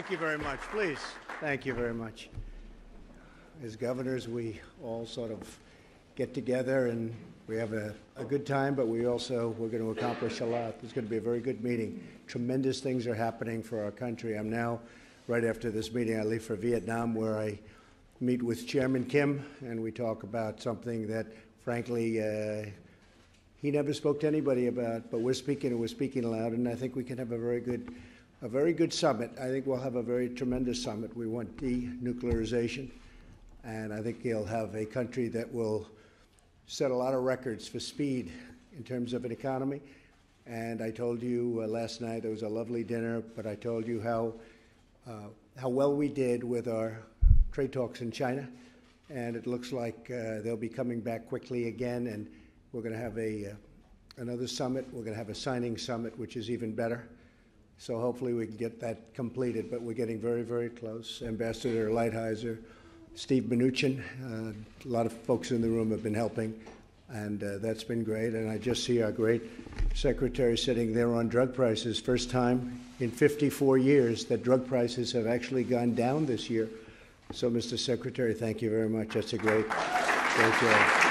Thank you very much. Please. Thank you very much. As governors, we all sort of get together and we have a good time, but we're going to accomplish a lot. It's going to be a very good meeting. Tremendous things are happening for our country. I'm now, right after this meeting, I leave for Vietnam, where I meet with Chairman Kim, and we talk about something that, frankly, he never spoke to anybody about, but we're speaking loud, and I think we can have a very good summit. I think we'll have a very tremendous summit. We want denuclearization, and I think he'll have a country that will set a lot of records for speed in terms of an economy. And I told you last night, it was a lovely dinner, but I told you how well we did with our trade talks in China, and it looks like they'll be coming back quickly again, and we're going to have another summit. We're going to have a signing summit, which is even better. So hopefully we can get that completed, but we're getting very, very close. Ambassador Lighthizer, Steve Mnuchin, a lot of folks in the room have been helping, and that's been great. And I just see our great secretary sitting there on drug prices. First time in 54 years that drug prices have actually gone down this year. So, Mr. Secretary, thank you very much. That's a great job.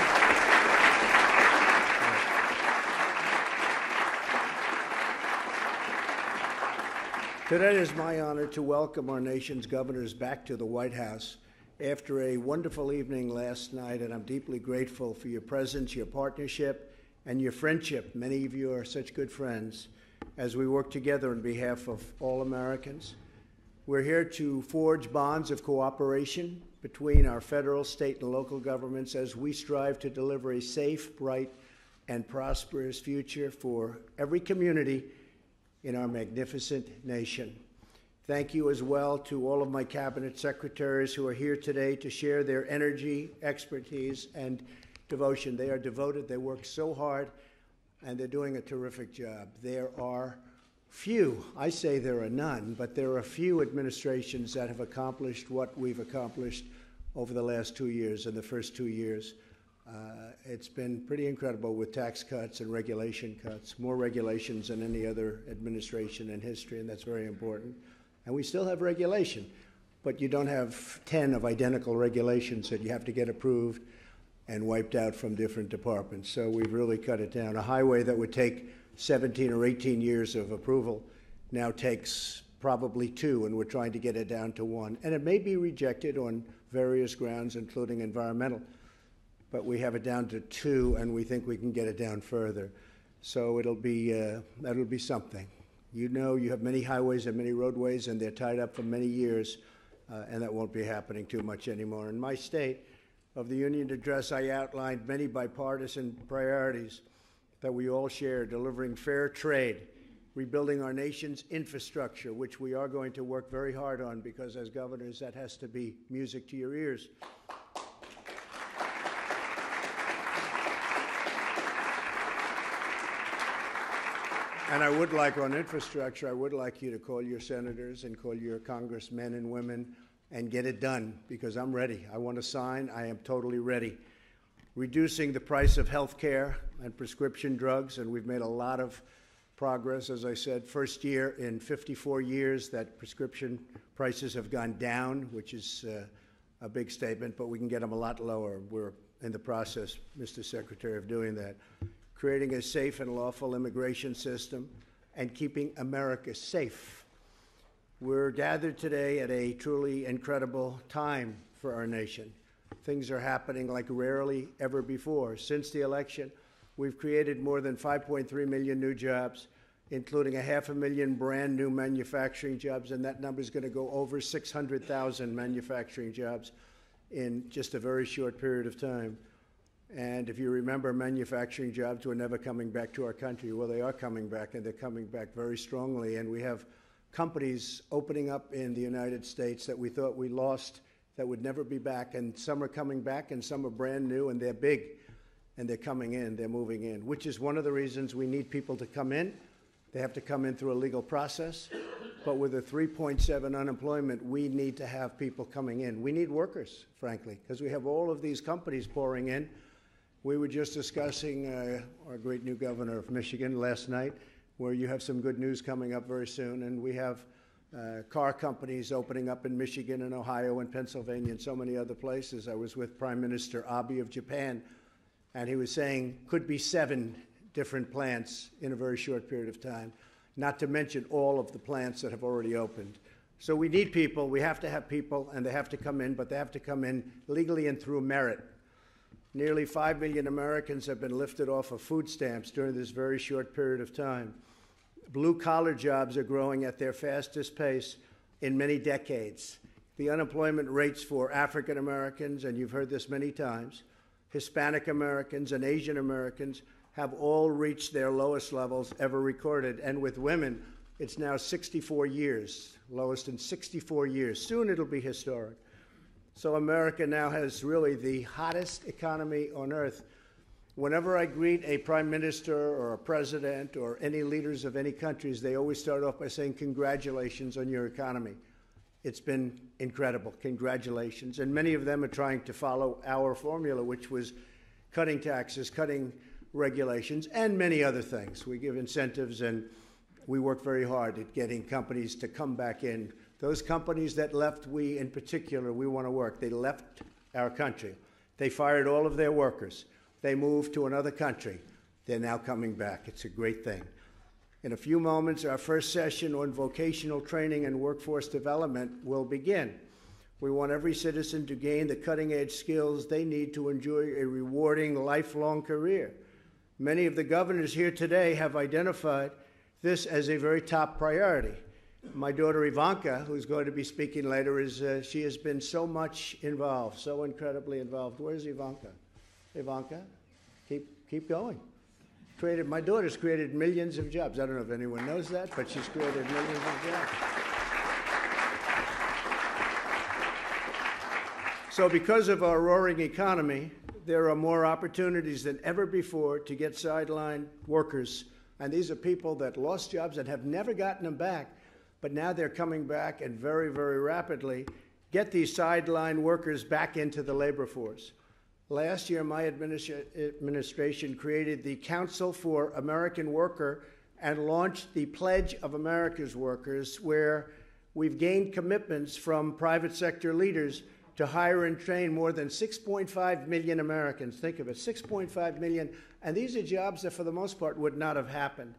Today it is my honor to welcome our nation's governors back to the White House after a wonderful evening last night, and I'm deeply grateful for your presence, your partnership, and your friendship. Many of you are such good friends as we work together on behalf of all Americans. We're here to forge bonds of cooperation between our federal, state, and local governments as we strive to deliver a safe, bright, and prosperous future for every community in our magnificent nation. Thank you as well to all of my cabinet secretaries who are here today to share their energy, expertise, and devotion. They are devoted, they work so hard, and they're doing a terrific job. There are few, I say there are none, but there are few administrations that have accomplished what we've accomplished over the last 2 years, in the first 2 years. It's been pretty incredible with tax cuts and regulation cuts, more regulations than any other administration in history, and that's very important. And we still have regulation, but you don't have 10 of identical regulations that you have to get approved and wiped out from different departments. So we've really cut it down. A highway that would take 17 or 18 years of approval now takes probably 2, and we're trying to get it down to 1. And it may be rejected on various grounds, including environmental, but we have it down to 2, and we think we can get it down further. So that'll be something. You know, you have many highways and many roadways, and they're tied up for many years, and that won't be happening too much anymore. In my State of the Union address, I outlined many bipartisan priorities that we all share: delivering fair trade, rebuilding our nation's infrastructure, which we are going to work very hard on, because as governors, that has to be music to your ears. And I would like, on infrastructure, I would like you to call your senators and call your congressmen and women and get it done, because I'm ready. I want to sign. I am totally ready. Reducing the price of health care and prescription drugs, and we've made a lot of progress. As I said, first year in 54 years that prescription prices have gone down, which is a big statement, but we can get them a lot lower. We're in the process, Mr. Secretary, of doing that. Creating a safe and lawful immigration system, and keeping America safe. We're gathered today at a truly incredible time for our nation. Things are happening like rarely ever before. Since the election, we've created more than 5.3 million new jobs, including 500,000 brand new manufacturing jobs, and that number is going to go over 600,000 manufacturing jobs in just a very short period of time. And if you remember, manufacturing jobs were never coming back to our country. Well, they are coming back, and they're coming back very strongly. And we have companies opening up in the United States that we thought we lost that would never be back. And some are coming back, and some are brand new, and they're big. And they're coming in, they're moving in, which is one of the reasons we need people to come in. They have to come in through a legal process. But with a 3.7 unemployment, we need to have people coming in. We need workers, frankly, because we have all of these companies pouring in. We were just discussing our great new governor of Michigan last night, where you have some good news coming up very soon, and we have car companies opening up in Michigan and Ohio and Pennsylvania and so many other places. I was with Prime Minister Abe of Japan, and he was saying could be 7 different plants in a very short period of time, not to mention all of the plants that have already opened. So we need people. We have to have people, and they have to come in, but they have to come in legally and through merit. Nearly 5 million Americans have been lifted off of food stamps during this very short period of time. Blue-collar jobs are growing at their fastest pace in many decades. The unemployment rates for African Americans, and you've heard this many times, Hispanic Americans and Asian Americans have all reached their lowest levels ever recorded. And with women, it's now 64 years, lowest in 64 years. Soon it'll be historic. So America now has really the hottest economy on earth. Whenever I greet a prime minister or a president or any leaders of any countries, they always start off by saying, congratulations on your economy. It's been incredible. Congratulations. And many of them are trying to follow our formula, which was cutting taxes, cutting regulations, and many other things. We give incentives, and we work very hard at getting companies to come back in. Those companies that left, we in particular, we want to work. They left our country. They fired all of their workers. They moved to another country. They're now coming back. It's a great thing. In a few moments, our first session on vocational training and workforce development will begin. We want every citizen to gain the cutting-edge skills they need to enjoy a rewarding, lifelong career. Many of the governors here today have identified this as a very top priority. My daughter Ivanka, who's going to be speaking later, she has been so much involved, so incredibly involved. Where's Ivanka? Ivanka, keep going. My daughter's created millions of jobs. I don't know if anyone knows that, but she's created millions of jobs. So because of our roaring economy, there are more opportunities than ever before to get sideline workers. And these are people that lost jobs and have never gotten them back, but now they're coming back and very, very rapidly get these sideline workers back into the labor force. Last year, my administration created the Council for American Worker and launched the Pledge of America's Workers, where we've gained commitments from private sector leaders to hire and train more than 6.5 million Americans. Think of it, 6.5 million. And these are jobs that, for the most part, would not have happened.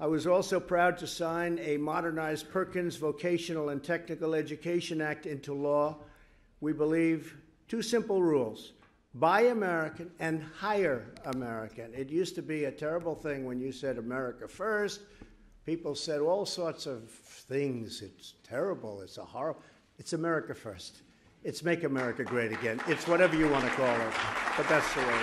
I was also proud to sign a modernized Perkins Vocational and Technical Education Act into law. We believe 2 simple rules: buy American and hire American. It used to be a terrible thing when you said America first. People said all sorts of things. It's terrible. It's a horrible. It's America first. It's make America great again. It's whatever you want to call it, but that's the way it is.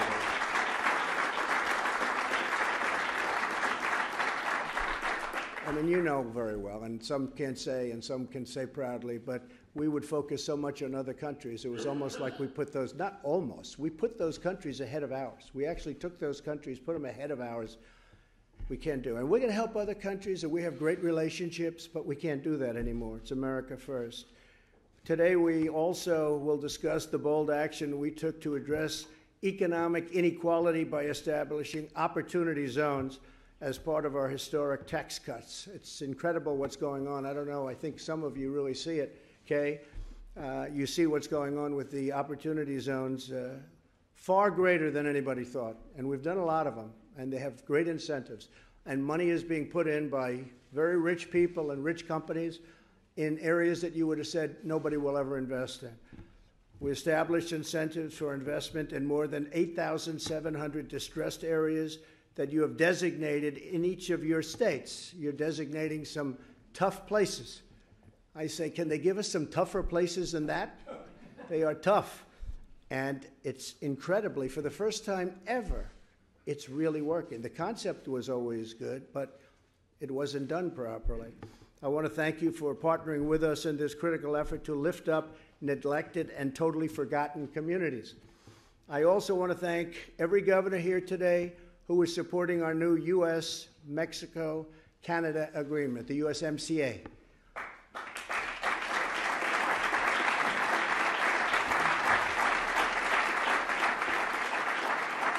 I mean, you know very well, and some can't say, and some can say proudly, but we would focus so much on other countries. It was almost like we put those, not almost, we put those countries ahead of ours. We actually took those countries, put them ahead of ours. We can't do it. And we're going to help other countries, and we have great relationships, but we can't do that anymore. It's America first. Today, we also will discuss the bold action we took to address economic inequality by establishing opportunity zones as part of our historic tax cuts. It's incredible what's going on. I don't know, I think some of you really see it, Kay. You see what's going on with the opportunity zones, far greater than anybody thought. And we've done a lot of them, and they have great incentives. And money is being put in by very rich people and rich companies in areas that you would have said nobody will ever invest in. We established incentives for investment in more than 8,700 distressed areas that you have designated in each of your states. You're designating some tough places. I say, can they give us some tougher places than that? They are tough. And it's incredibly, for the first time ever, it's really working. The concept was always good, but it wasn't done properly. I want to thank you for partnering with us in this critical effort to lift up neglected and totally forgotten communities. I also want to thank every governor here today who is supporting our new U.S.-Mexico-Canada agreement, the USMCA.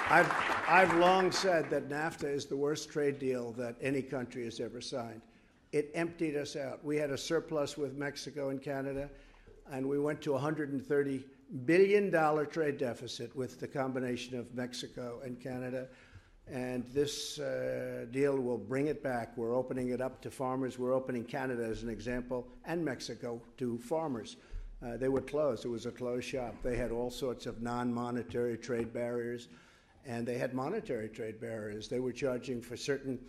I've long said that NAFTA is the worst trade deal that any country has ever signed. it emptied us out. We had a surplus with Mexico and Canada, and we went to a $130 billion trade deficit with the combination of Mexico and Canada. And this deal will bring it back. We're opening it up to farmers. We're opening Canada, as an example, and Mexico to farmers. They were closed. It was a closed shop. They had all sorts of non-monetary trade barriers, and they had monetary trade barriers. They were charging for certain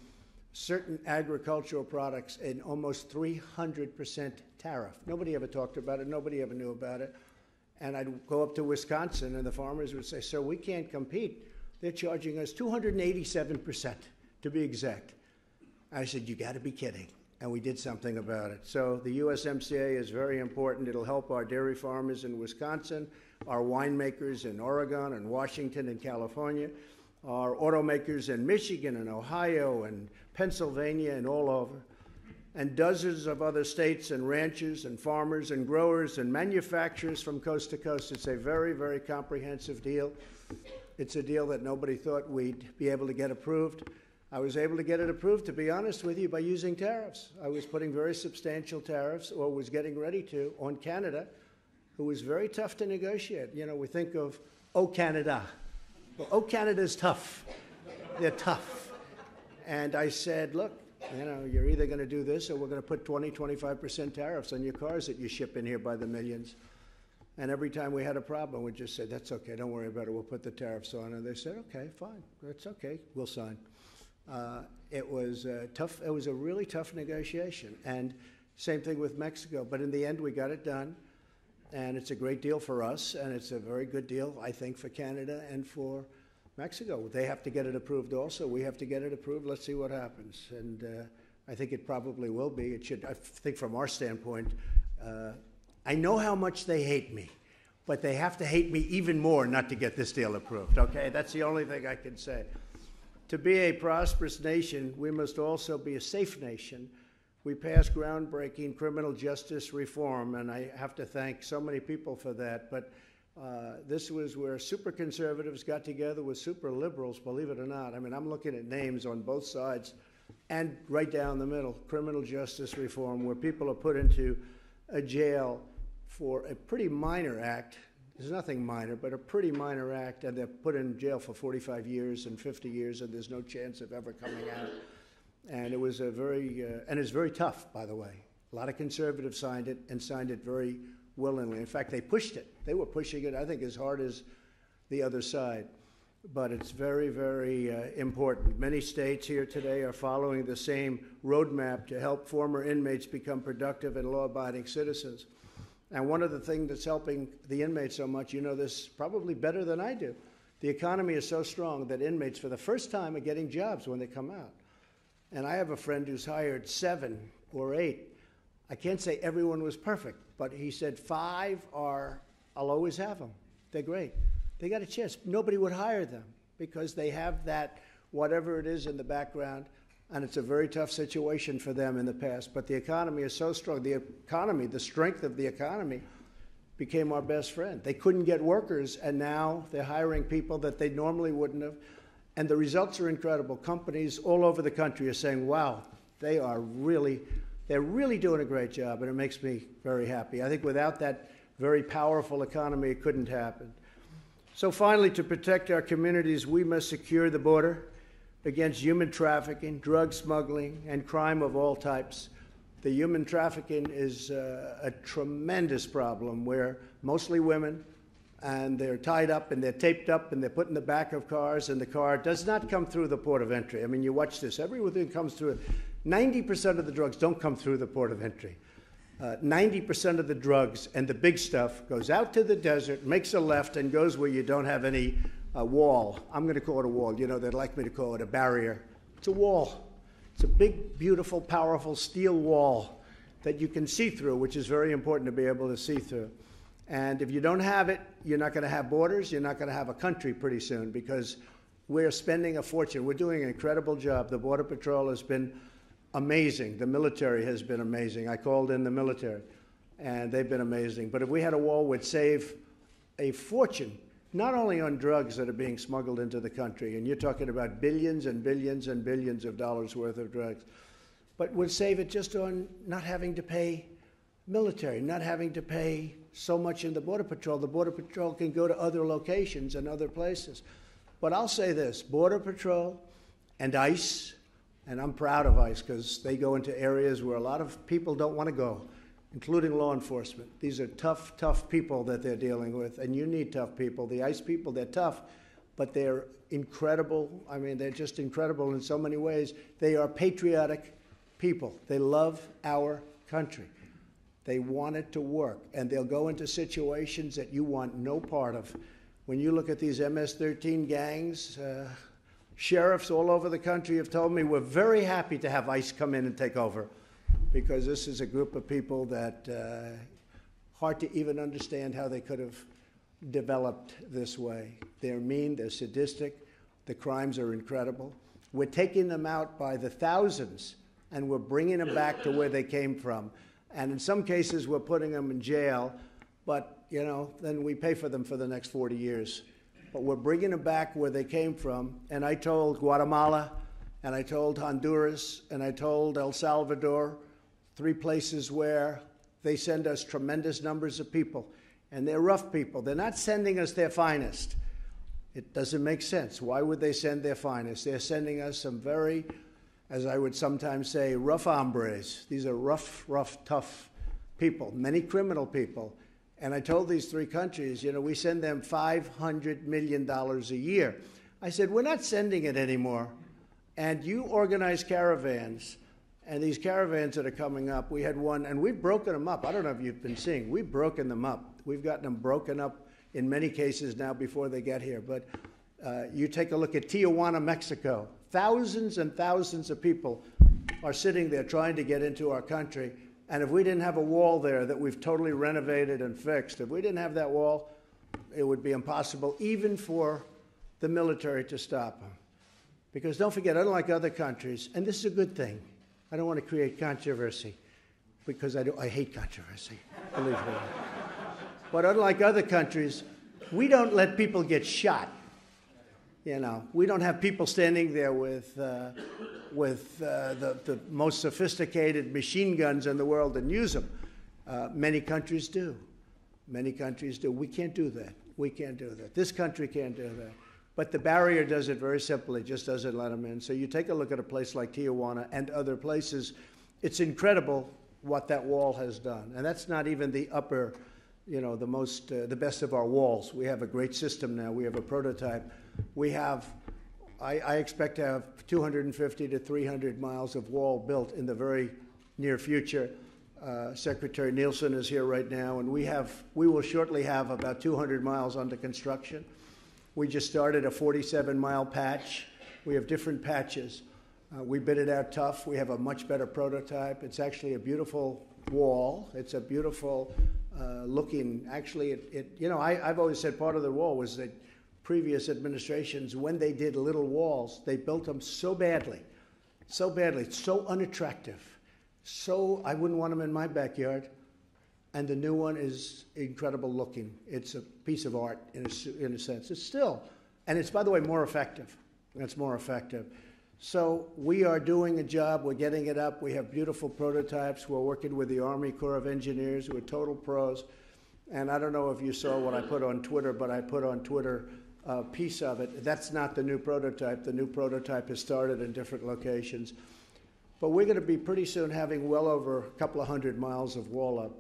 agricultural products an almost 300% tariff. Nobody ever talked about it. Nobody ever knew about it. And I'd go up to Wisconsin, and the farmers would say, "Sir, we can't compete. They're charging us 287%, to be exact." I said, "You got to be kidding." And we did something about it. So the USMCA is very important. It'll help our dairy farmers in Wisconsin, our winemakers in Oregon and Washington and California, our automakers in Michigan and Ohio and Pennsylvania and all over, and dozens of other states and ranchers and farmers and growers and manufacturers from coast to coast. It's a very, very comprehensive deal. It's a deal that nobody thought we'd be able to get approved. I was able to get it approved, to be honest with you, by using tariffs. I was putting very substantial tariffs, or was getting ready to, on Canada, who was very tough to negotiate. You know, we think of, oh, Canada. Well, oh, Canada's tough. They're tough. And I said, look, you know, you're either going to do this or we're going to put 25% tariffs on your cars that you ship in here by the millions. And every time we had a problem, we just said, that's okay, don't worry about it, we'll put the tariffs on. And they said, okay, fine, that's okay, we'll sign. It was tough. It was a really tough negotiation. And same thing with Mexico. But in the end, we got it done. And it's a great deal for us. And it's a very good deal, I think, for Canada and for Mexico. They have to get it approved also. We have to get it approved. Let's see what happens. And I think it probably will be. It should, I think from our standpoint, I know how much they hate me. But they have to hate me even more not to get this deal approved, okay? That's the only thing I can say. To be a prosperous nation, we must also be a safe nation. We passed groundbreaking criminal justice reform, and I have to thank so many people for that. But this was where super conservatives got together with super liberals, believe it or not. I mean, I'm looking at names on both sides and right down the middle, criminal justice reform, where people are put into a jail for a pretty minor act. There's nothing minor, but a pretty minor act, and they're put in jail for 45 years and 50 years, and there's no chance of ever coming out. And it was a very, and it's very tough, by the way. A lot of conservatives signed it, and signed it very willingly. In fact, they pushed it. They were pushing it, I think, as hard as the other side. But it's very, very important. Many states here today are following the same roadmap to help former inmates become productive and law-abiding citizens. And one of the things that's helping the inmates so much, you know this probably better than I do, the economy is so strong that inmates for the first time are getting jobs when they come out. And I have a friend who's hired 7 or 8. I can't say everyone was perfect, but he said 5 are, I'll always have them. They're great. They got a chance. Nobody would hire them because they have that, whatever it is in the background, and it's a very tough situation for them in the past. But the economy is so strong. The economy, the strength of the economy became our best friend. They couldn't get workers, and now they're hiring people that they normally wouldn't have. And the results are incredible. Companies all over the country are saying, wow, they're really doing a great job, and it makes me very happy. I think without that very powerful economy, it couldn't happen. So finally, to protect our communities, we must secure the border against human trafficking, drug smuggling, and crime of all types. The human trafficking is a tremendous problem where mostly women, and they're tied up and they're taped up and they're put in the back of cars, and the car does not come through the port of entry. I mean, you watch this. Everything comes through. 90% of the drugs don't come through the port of entry. 90% of the drugs and the big stuff goes out to the desert, makes a left, and goes where you don't have any wall. I'm going to call it a wall. You know, they'd like me to call it a barrier. It's a wall. It's a big, beautiful, powerful steel wall that you can see through, which is very important to be able to see through. And if you don't have it, you're not going to have borders. You're not going to have a country pretty soon, because we're spending a fortune. We're doing an incredible job. The Border Patrol has been amazing. The military has been amazing. I called in the military, and they've been amazing. But if we had a wall, we'd save a fortune, not only on drugs that are being smuggled into the country, and you're talking about billions and billions and billions of dollars worth of drugs, but would save it just on not having to pay military, not having to pay so much in the Border Patrol. The Border Patrol can go to other locations and other places. But I'll say this, Border Patrol and ICE, and I'm proud of ICE because they go into areas where a lot of people don't want to go, including law enforcement. These are tough, tough people that they're dealing with, and you need tough people. The ICE people, they're tough, but they're incredible. I mean, they're just incredible in so many ways. They are patriotic people. They love our country. They want it to work, and they'll go into situations that you want no part of. When you look at these MS-13 gangs, sheriffs all over the country have told me we're very happy to have ICE come in and take over, because this is a group of people that hard to even understand how they could have developed this way. They're mean, they're sadistic, the crimes are incredible. We're taking them out by the thousands, and we're bringing them back to where they came from. And in some cases, we're putting them in jail, but, you know, then we pay for them for the next 40 years. But we're bringing them back where they came from. And I told Guatemala, and I told Honduras, and I told El Salvador, 3 places where they send us tremendous numbers of people. And they're rough people. They're not sending us their finest. It doesn't make sense. Why would they send their finest? They're sending us some very, as I would sometimes say, rough hombres. These are rough, tough people, many criminal people. And I told these 3 countries, you know, we send them $500 million a year. I said, we're not sending it anymore. And you organize caravans. And these caravans that are coming up, we had one, and we've broken them up. I don't know if you've been seeing. We've broken them up. We've gotten them broken up in many cases now before they get here. But you take a look at Tijuana, Mexico. Thousands and thousands of people are sitting there trying to get into our country. And if we didn't have a wall there that we've totally renovated and fixed, if we didn't have that wall, it would be impossible even for the military to stop them. Because don't forget, unlike other countries, and this is a good thing, I don't want to create controversy because I hate controversy, believe me. But unlike other countries, we don't let people get shot. You know, we don't have people standing there with the most sophisticated machine guns in the world and use them. Many countries do. Many countries do. We can't do that. We can't do that. This country can't do that. But the barrier does it very simply. It just doesn't let them in. So you take a look at a place like Tijuana and other places. It's incredible what that wall has done. And that's not even the upper, you know, the best of our walls. We have a great system now. We have a prototype. We have, I expect to have 250 to 300 miles of wall built in the very near future. Secretary Nielsen is here right now, and we will shortly have about 200 miles under construction. We just started a 47-mile patch. We have different patches. We bid it out tough. We have a much better prototype. It's actually a beautiful wall. It's a beautiful looking, actually, you know, I've always said part of the wall was that previous administrations, when they did little walls, they built them so badly, so unattractive. So I wouldn't want them in my backyard. And the new one is incredible looking. It's a piece of art in a sense. It's still, and it's, by the way, more effective. It's more effective. So we are doing a job. We're getting it up. We have beautiful prototypes. We're working with the Army Corps of Engineers, who are total pros. And I don't know if you saw what I put on Twitter, but I put on Twitter a piece of it. That's not the new prototype. The new prototype has started in different locations. But we're going to be pretty soon having well over a couple of hundred miles of wall up.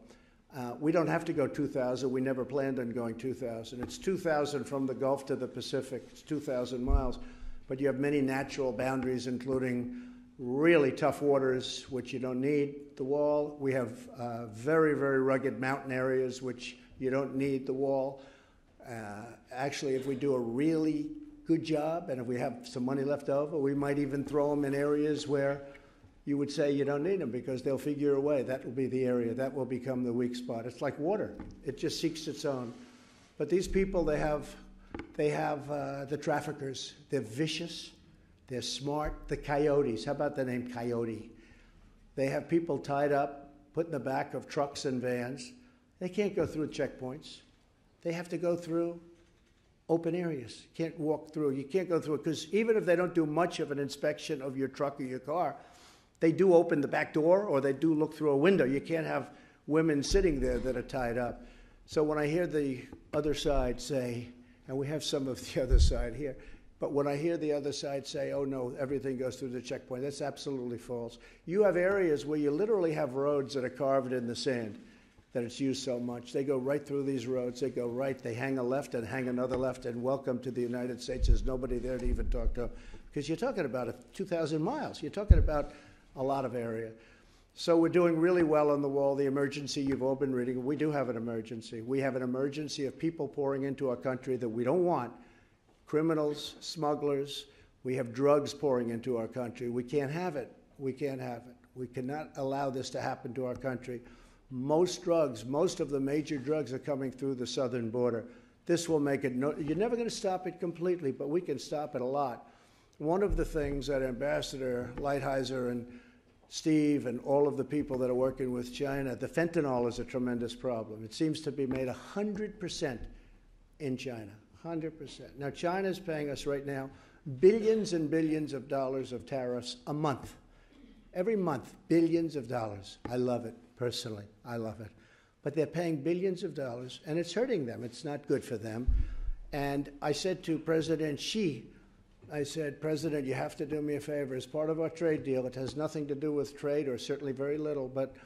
We don't have to go 2,000. We never planned on going 2,000. It's 2,000 from the Gulf to the Pacific. It's 2,000 miles. But you have many natural boundaries, including really tough waters, which you don't need the wall. We have very, very rugged mountain areas, which you don't need the wall. Actually, if we do a really good job, and if we have some money left over, we might even throw them in areas where you would say you don't need them because they'll figure a way. That will be the area. That will become the weak spot. It's like water. It just seeks its own. But these people, they have the traffickers. They're vicious. They're smart. The coyotes. How about the name Coyote? They have people tied up, put in the back of trucks and vans. They can't go through checkpoints. They have to go through open areas. You can't walk through. You can't go through it because even if they don't do much of an inspection of your truck or your car, they do open the back door or they do look through a window. You can't have women sitting there that are tied up. So when I hear the other side say, and we have some of the other side here, but when I hear the other side say, oh no, everything goes through the checkpoint, that's absolutely false. You have areas where you literally have roads that are carved in the sand, that it's used so much. They go right through these roads, they go right, they hang a left and hang another left, and welcome to the United States. There's nobody there to even talk to, because you're talking about 2,000 miles. You're talking about a lot of area. So we're doing really well on the wall. The emergency you've all been reading, we do have an emergency. We have an emergency of people pouring into our country that we don't want. Criminals, smugglers. We have drugs pouring into our country. We can't have it. We can't have it. We cannot allow this to happen to our country. Most drugs, most of the major drugs are coming through the southern border. This will make it, you're never going to stop it completely, but we can stop it a lot. One of the things that Ambassador Lighthizer and Steve and all of the people that are working with China, the fentanyl is a tremendous problem. It seems to be made 100% in China, 100%. Now, China is paying us right now billions and billions of dollars of tariffs a month. Every month, billions of dollars. I love it, personally. I love it. But they're paying billions of dollars, and it's hurting them. It's not good for them. And I said to President Xi, I said, President, you have to do me a favor. As part of our trade deal, it has nothing to do with trade, or certainly very little, but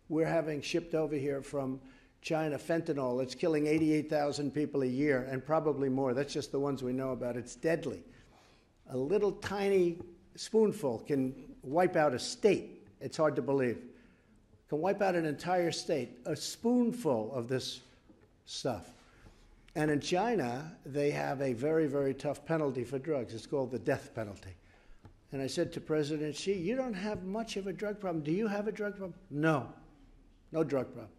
we're having shipped over here from China fentanyl. It's killing 88,000 people a year, and probably more. That's just the ones we know about. It's deadly. A little tiny spoonful can wipe out a state. It's hard to believe. Can wipe out an entire state. A spoonful of this stuff. And in China, they have a very, very tough penalty for drugs. It's called the death penalty. And I said to President Xi, you don't have much of a drug problem. Do you have a drug problem? No. No drug problem.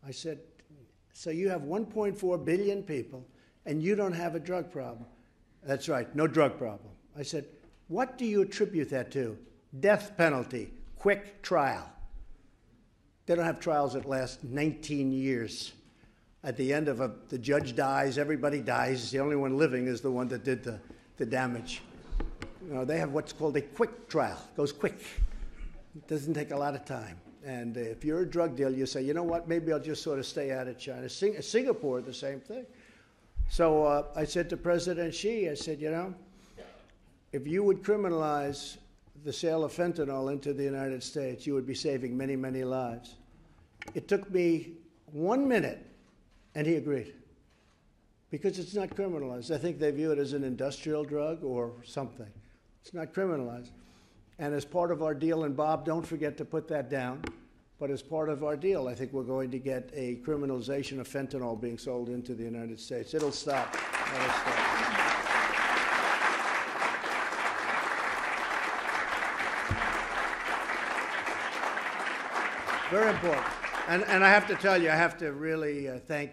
I said, so you have 1.4 billion people, and you don't have a drug problem. That's right, no drug problem. I said, what do you attribute that to? Death penalty, quick trial. They don't have trials that last 19 years. At the end of the judge dies, everybody dies. The only one living is the one that did the damage. You know, they have what's called a quick trial. It goes quick. It doesn't take a lot of time. And if you're a drug dealer, you say, you know what, maybe I'll just sort of stay out of China. Singapore, the same thing. So I said to President Xi, I said, you know, if you would criminalize the sale of fentanyl into the United States, you would be saving many, many lives. It took me 1 minute, and he agreed. Because it's not criminalized. I think they view it as an industrial drug or something. It's not criminalized. And as part of our deal, and Bob, don't forget to put that down, but as part of our deal, I think we're going to get a criminalization of fentanyl being sold into the United States. It'll stop. It'll stop. Very important. And I have to tell you, I have to really thank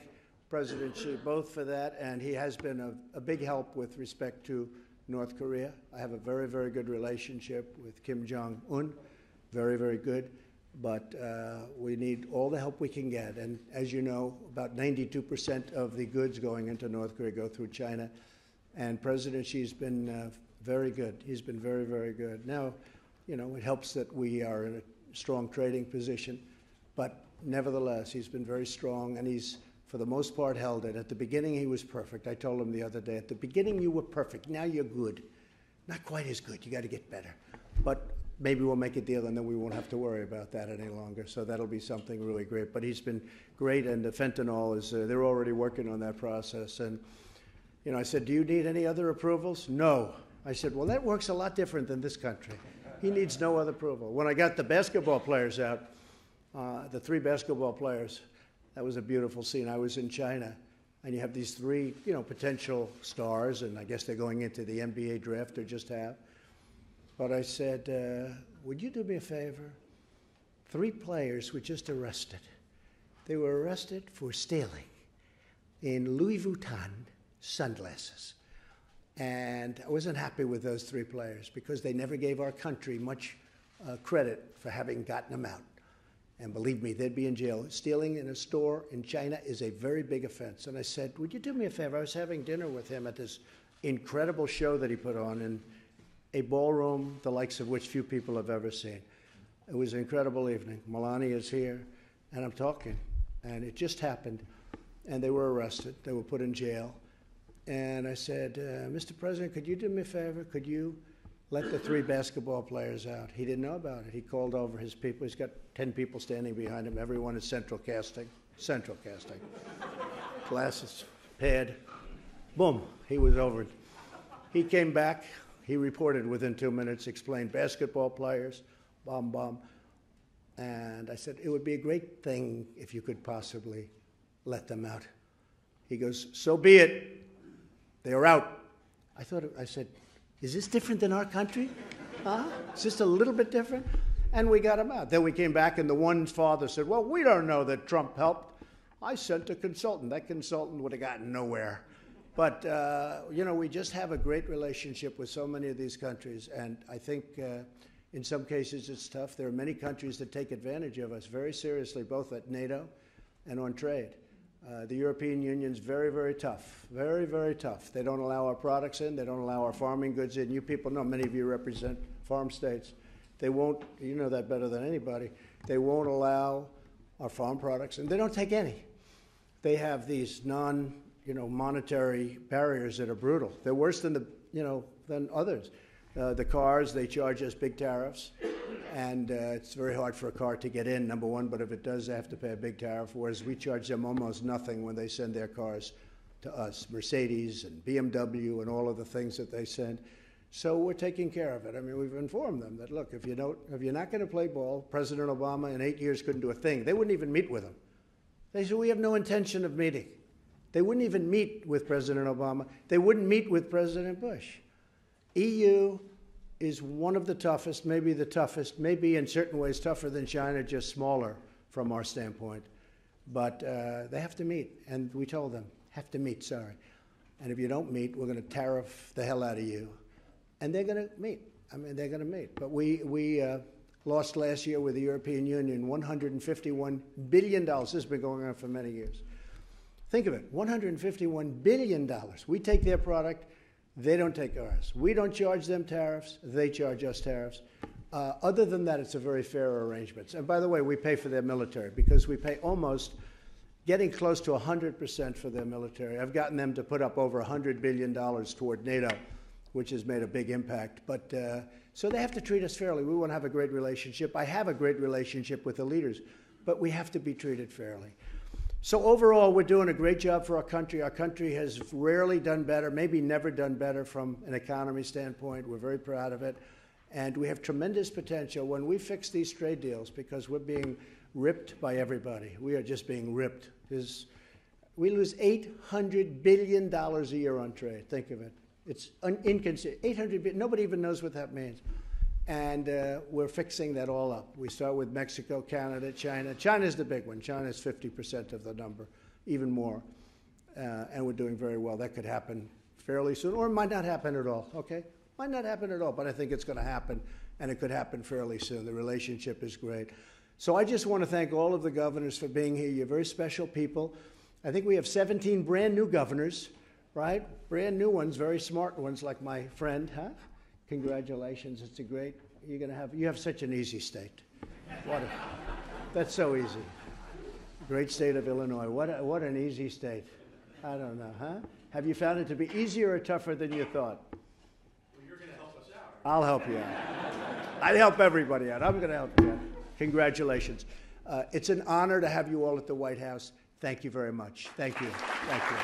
President Xi both for that, and he has been a big help with respect to North Korea. I have a very, very good relationship with Kim Jong-un, very, very good, but we need all the help we can get. And as you know, about 92% of the goods going into North Korea go through China, and President Xi's been very good. He's been very, very good. Now, you know, it helps that we are in a strong trading position, but nevertheless, he's been very strong, and he's, for the most part, held it. At the beginning, he was perfect. I told him the other day, at the beginning, you were perfect. Now you're good. Not quite as good. You got to get better. But maybe we'll make a deal, and then we won't have to worry about that any longer. So that'll be something really great. But he's been great, and the fentanyl is, they're already working on that process. And, you know, I said, do you need any other approvals? No. I said, well, that works a lot different than this country. He needs no other approval. When I got the basketball players out, the 3 basketball players, that was a beautiful scene. I was in China, and you have these 3, you know, potential stars, and I guess they're going into the NBA draft or just have. But I said, would you do me a favor? 3 players were just arrested. They were arrested for stealing in Louis Vuitton sunglasses. And I wasn't happy with those 3 players because they never gave our country much credit for having gotten them out. And believe me, they'd be in jail. Stealing in a store in China is a very big offense. And I said, would you do me a favor? I was having dinner with him at this incredible show that he put on in a ballroom, the likes of which few people have ever seen. It was an incredible evening. Melania is here, and I'm talking. And it just happened. And they were arrested. They were put in jail. And I said, Mr. President, could you do me a favor? Could you let the 3 basketball players out? He didn't know about it. He called over his people. He's got 10 people standing behind him. Everyone is central casting. Central casting. Glasses, pad. Boom. He was over. He came back. He reported within 2 minutes, explained basketball players, bomb, bomb. And I said, it would be a great thing if you could possibly let them out. He goes, so be it. They are out. I said, is this different than our country? Huh? Is this a little bit different? And we got them out. Then we came back, and the one father said, well, we don't know that Trump helped. I sent a consultant. That consultant would have gotten nowhere. But, we just have a great relationship with so many of these countries, and I think in some cases it's tough. There are many countries that take advantage of us very seriously, both at NATO and on trade. The European Union's very, very tough, very, very tough. They don't allow our products in. They don't allow our farming goods in. You people know, many of you represent farm states. They won't, you know that better than anybody, they won't allow our farm products in. They don't take any. They have these monetary barriers that are brutal. They're worse than than others. The cars, they charge us big tariffs, and it's very hard for a car to get in, number one, but if it does, they have to pay a big tariff, whereas we charge them almost nothing when they send their cars to us, Mercedes and BMW and all of the things that they send. So we're taking care of it. I mean, we've informed them that, look, if you're not going to play ball, President Obama in 8 years couldn't do a thing. They wouldn't even meet with him. They said, we have no intention of meeting. They wouldn't even meet with President Obama. They wouldn't meet with President Bush. EU is one of the toughest, maybe the toughest, maybe in certain ways tougher than China, just smaller from our standpoint. But they have to meet, and we told them, have to meet, sorry. And if you don't meet, we're going to tariff the hell out of you. And they're going to meet. I mean, they're going to meet. But we lost last year with the European Union $151 billion. This has been going on for many years. Think of it, $151 billion. We take their product, they don't take ours. We don't charge them tariffs, they charge us tariffs. Other than that, it's a very fair arrangement. And by the way, we pay for their military because we pay almost, getting close to 100% for their military. I've gotten them to put up over $100 billion toward NATO, which has made a big impact. But so they have to treat us fairly. We want to have a great relationship. I have a great relationship with the leaders, but we have to be treated fairly. So overall, we're doing a great job for our country. Our country has rarely done better, maybe never done better from an economy standpoint. We're very proud of it. And we have tremendous potential when we fix these trade deals because we're being ripped by everybody. We are just being ripped. We lose $800 billion a year on trade. Think of it. It's inconceivable. $800 billion. Nobody even knows what that means. And we're fixing that all up. We start with Mexico, Canada, China. China's the big one. China's 50% of the number, even more. And we're doing very well. That could happen fairly soon, or it might not happen at all, okay? Might not happen at all, but I think it's going to happen, and it could happen fairly soon. The relationship is great. So I just want to thank all of the governors for being here. You're very special people. I think we have 17 brand new governors, right? Brand new ones, very smart ones like my friend, huh? Congratulations, it's a great, you have such an easy state. That's so easy. Great state of Illinois, what an easy state. I don't know, huh? Have you found it to be easier or tougher than you thought? Well, you're going to help us out. I'll help you out. I'd help everybody out. I'm going to help you out. Congratulations. It's an honor to have you all at the White House. Thank you very much. Thank you. Thank you.